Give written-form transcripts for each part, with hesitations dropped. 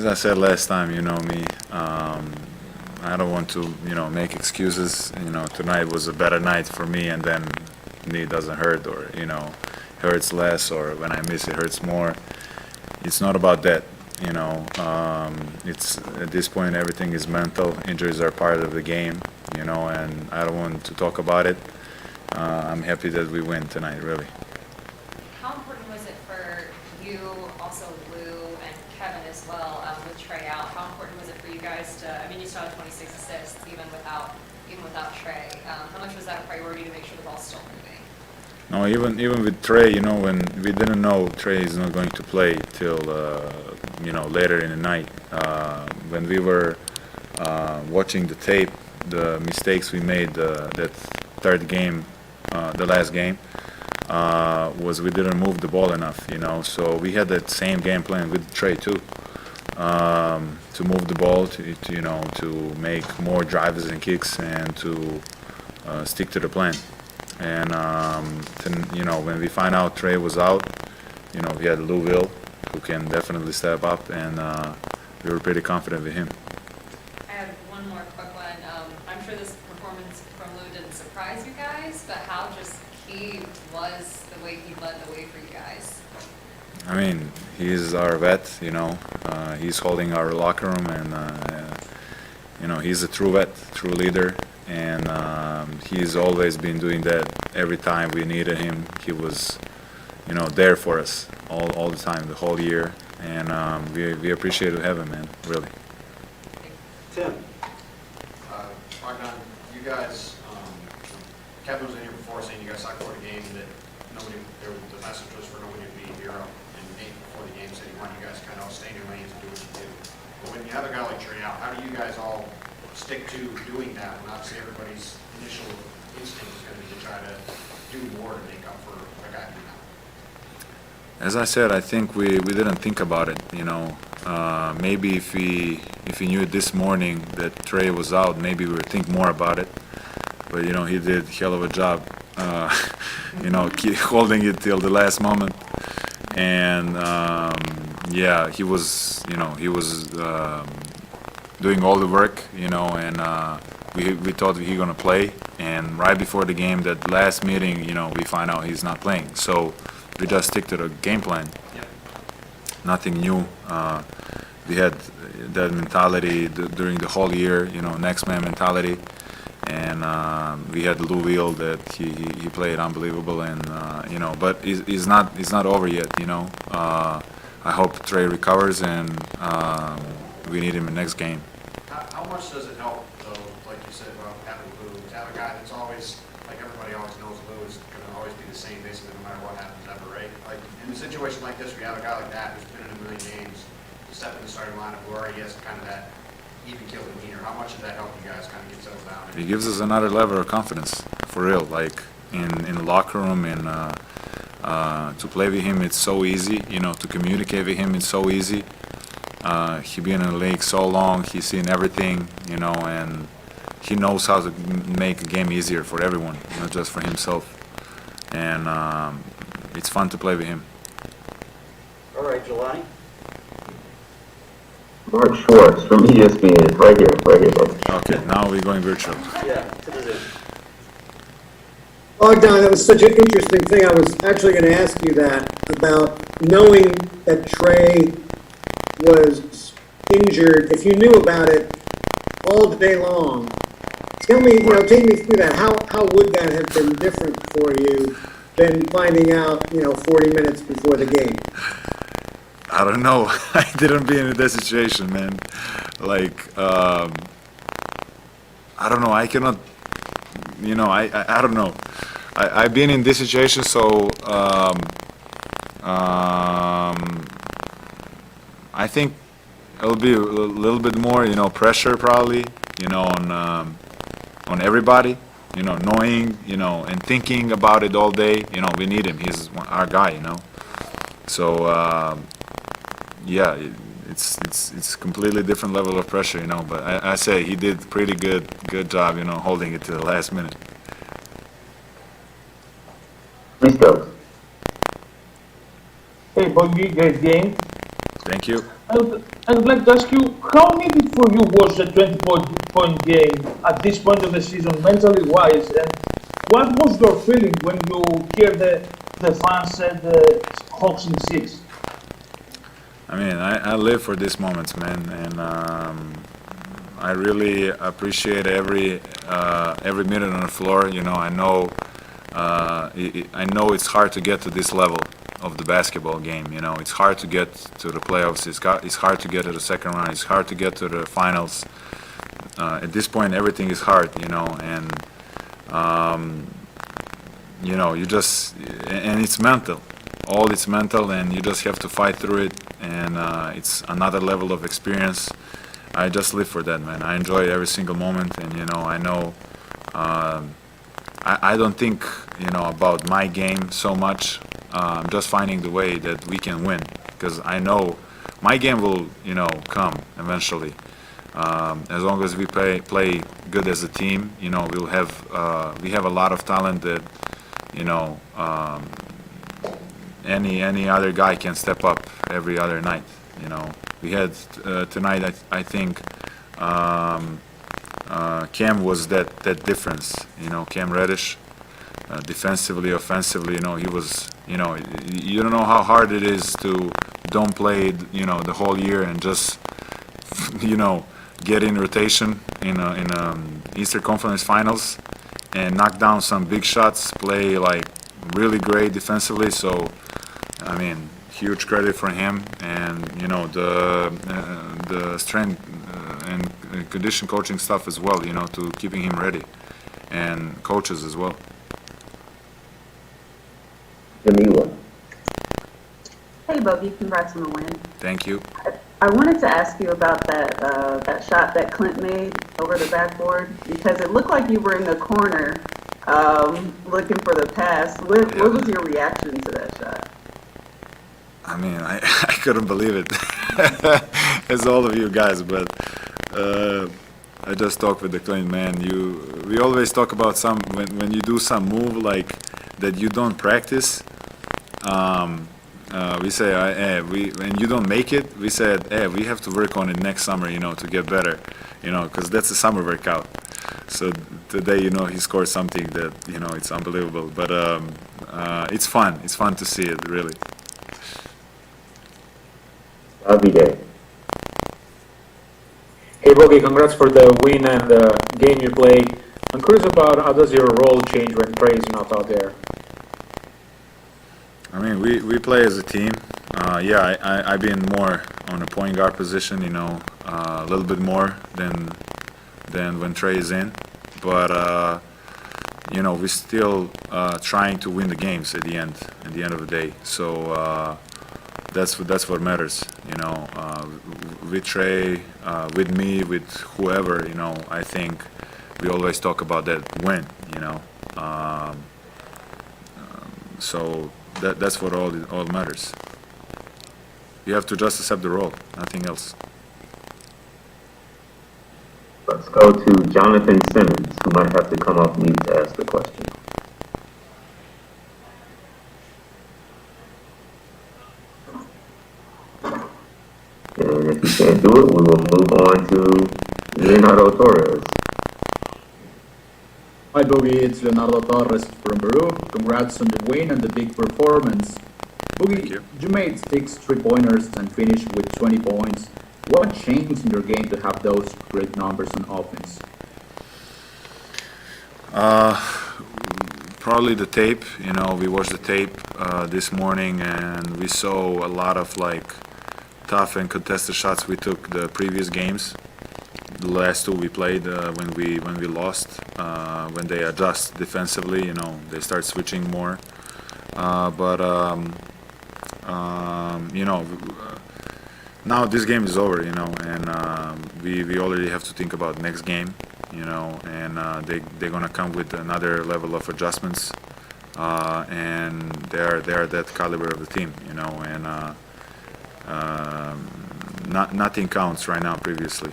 I said last time, you know me. I don't want to, make excuses. Tonight was a better night for me, and then knee doesn't hurt, or hurts less, or when I miss it hurts more. It's not about that. It's at this point everything is mental. Injuries are part of the game, and I don't want to talk about it. I'm happy that we win tonight, really. How important was it for you, also Lou and Kevin as well, with Trey out? How important was it for you guys to? I mean, you still had 26 assists even without Trey. How much was that a priority to make sure the ball's still moving? No, even with Trey, when we didn't know Trey is not going to play till later in the night. When we were watching the tape, the mistakes we made that third game, the last game, was we didn't move the ball enough. So we had that same game plan with Trey too, to move the ball, to make more drivers and kicks, and to stick to the plan. And then, when we find out Trey was out, we had Lou Will, who can definitely step up, and we were pretty confident with him. I have one more quick one. I'm sure this performance from Lou didn't surprise you guys, but how just key was the way he led the way for you guys? I mean, he's our vet, he's holding our locker room, and, he's a true vet, true leader, and he's always been doing that every time we needed him. He was, there for us all the time, the whole year, and we appreciate to have him, man, really. Tim. Bogdan, you guys, Kevin was in here before saying you guys talked about a game that the message was for nobody to be a hero, and Nate before the game said he wanted you guys to kind of stay in your lanes and do what you do. But when you have a guy like Trey out, how do you guys all stick to doing that when obviously everybody's initial instinct is going to be to try to do more to make up for a guy who's out? As I said, I think we didn't think about it. Maybe if we knew this morning that Trey was out, maybe we would think more about it. But he did a hell of a job, keep holding it till the last moment. And he was doing all the work, and we thought he gonna play. And right before the game, that last meeting, we find out he's not playing. So we just stick to the game plan. Yep. Nothing new. We had that mentality during the whole year, next man mentality. And we had Lou Will that he played unbelievable, and but he's not over yet. I hope Trey recovers, and we need him in the next game. How much does it help, though, like you said, about having Lou, to have a guy that's always, like everybody always knows Lou is going to always be the same basically no matter what happens ever, right? Like in a situation like this where you have a guy like that who's been in a million games, step in the starting lineup, who already has kind of that even kill demeanor, how much does that help you guys kind of get settled down? It gives us another level of confidence, for real. Like in the locker room, and to play with him, it's so easy. To communicate with him, it's so easy. He been in the league so long, he's seen everything, and he knows how to make a game easier for everyone, not just for himself. And it's fun to play with him. All right, July. Mark Schwartz from ESPN, right here. Okay, now we're going virtual. Yeah, to the Zoom. Bogdan, that was such an interesting thing. I was actually going to ask you that, about knowing that Trey was injured. If you knew about it all day long, tell me, take me through that. How would that have been different for you than finding out, 40 minutes before the game? I don't know. I didn't be in that situation, man. Like, I don't know. I cannot, I don't know. I've been in this situation, so I think it'll be a little bit more, pressure probably, on everybody, knowing, and thinking about it all day. We need him. He's our guy, So, yeah, it's completely different level of pressure, But I say he did pretty good job, holding it to the last minute. Please go. Hey, Bogey, great game. Thank you. I would like to ask you, how needed for you was the 20-point game at this point of the season, mentally wise, and what was your feeling when you hear the fans said Hawks in 6? I mean, I live for these moments, man, and I really appreciate every minute on the floor. You know, I know it's hard to get to this level of the basketball game. You know, it's hard to get to the playoffs. It's hard to get to the second round. It's hard to get to the finals. At this point, everything is hard. You know, and you know, and it's mental. All it's mental, and you just have to fight through it. And it's another level of experience. I just live for that, man. I enjoy every single moment, and you know, I know. I don't think, you know, about my game so much. I'm just finding the way that we can win, because I know my game will, you know, come eventually. As long as we play good as a team, you know, we have a lot of talent that, you know, any other guy can step up every other night. You know, we had tonight. I think Cam was that difference. You know, Cam Reddish, defensively, offensively. You know, he was. You know, you don't know how hard it is to don't play. You know, the whole year and just you know get in rotation in Eastern Conference Finals and knock down some big shots. Play like really great defensively. So, I mean, huge credit for him, and you know the strength and condition coaching stuff as well. You know, to keeping him ready, and coaches as well. Jamila. Hey, Bogey, congrats on the win. Thank you. I wanted to ask you about that shot that Clint made over the backboard, because it looked like you were in the corner looking for the pass. What was your reaction to that shot? I mean, I couldn't believe it, as all of you guys, but I just talked with the Clint, man. We always talk about when you do some move like that you don't practice. We say, when you don't make it, we said, we have to work on it next summer, you know, to get better, you know, because that's a summer workout. So today, you know, he scored something that, you know, it's unbelievable. But it's fun. It's fun to see it, really. Davide. Hey Bogey, congrats for the win and the game you played. I'm curious about how does your role change when Trey is not out there? I mean, we play as a team. I've been more on a point guard position, you know, a little bit more than when Trey is in. But you know, we're still trying to win the games at the end of the day. So that's what matters, you know. With Trey, with me, with whoever, you know, I think we always talk about that win, you know. So that's what all matters. You have to just accept the role, nothing else. Let's go to Jonathan Simmons, who might have to come off mute to ask the question. And if you can't do it, we will move on to Leonardo Torres. Hi Boogie, it's Leonardo Torres from Peru. Congrats on the win and the big performance. Boogie, you made 6 3-pointers and finished with 20 points. What changed in your game to have those great numbers on offense? Probably the tape. You know, we watched the tape this morning, and we saw a lot of like tough and contested shots we took the previous games. The last 2 we played when we lost, when they adjust defensively, you know, they start switching more. You know, now this game is over, you know, and we already have to think about next game, you know, and they're gonna come with another level of adjustments, and they're that caliber of the team, you know, and nothing counts right now previously.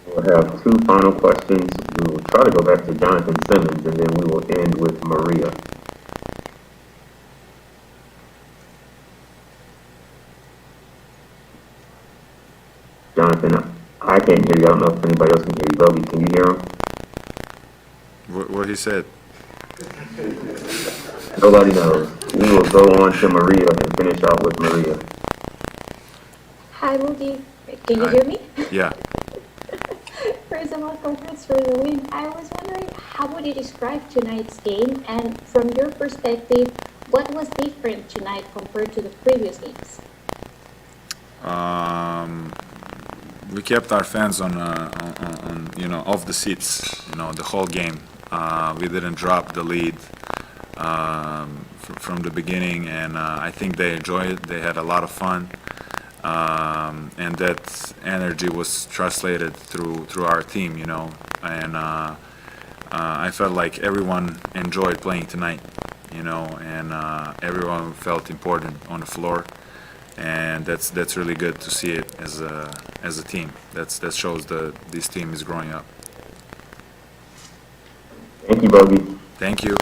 We'll have 2 final questions. We will try to go back to Jonathan Simmons, and then we will end with Maria. Jonathan, I can't hear you. I don't know if anybody else can hear you. Bogey, can you hear him? What he said? Nobody knows. We will go on to Maria and finish off with Maria. Hi, Boogie. Can you Hi. hear me? Yeah. First of all, congrats for the win. I was wondering, how would you describe tonight's game? And from your perspective, what was different tonight compared to the previous games? We kept our fans on off the seats, the whole game. We didn't drop the lead from the beginning, and I think they enjoyed it. They had a lot of fun, and that energy was translated through our team, and I felt like everyone enjoyed playing tonight, and everyone felt important on the floor. And that's really good to see it as a team. That shows this team is growing up. Thank you, Bogey. Thank you.